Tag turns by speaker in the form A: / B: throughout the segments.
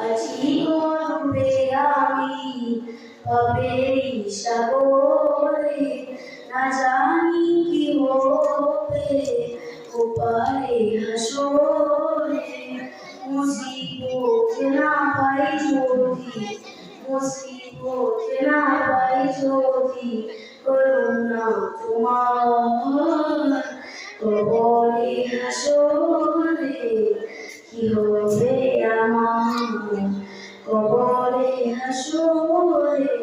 A: আজি গর্বে আমি পাপের সাগরে না জানি কি হবে ওপারে হাসরে মুসিবত না পাই যদি মুসিবত না পাই যদি করুণা তোমার কবরে হাসরে কি হবে আমার কবরে হাসরে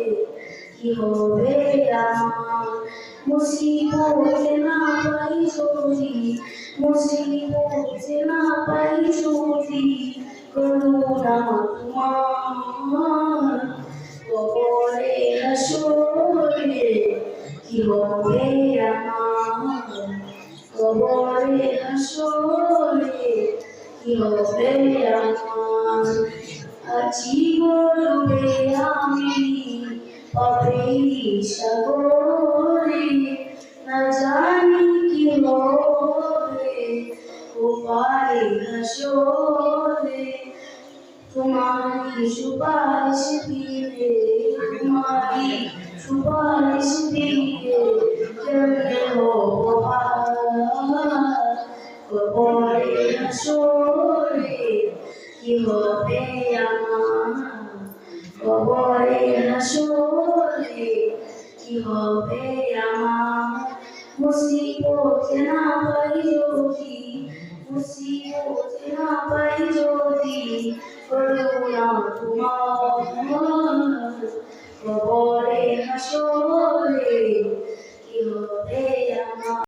A: কি হবে আমার মুসিবত না পাই যদি মুসিবত না পাই যদি করুণা তোমার কবরে হাসরে কি হবে আমার কবরে হাসরে কি হবে আমার আজি বলবে আমি পাপের সাগরে না জানি কি হবে ওপারে হাসরে তোমারি সুপারিশ দিলে তোমারি সুপারিশ দিলে কেমনে হবো কবরে হাসরে কি হবে আমার কবরে হাসরে কি হবে আমার মুসিবত না পাই যদি মুসিবত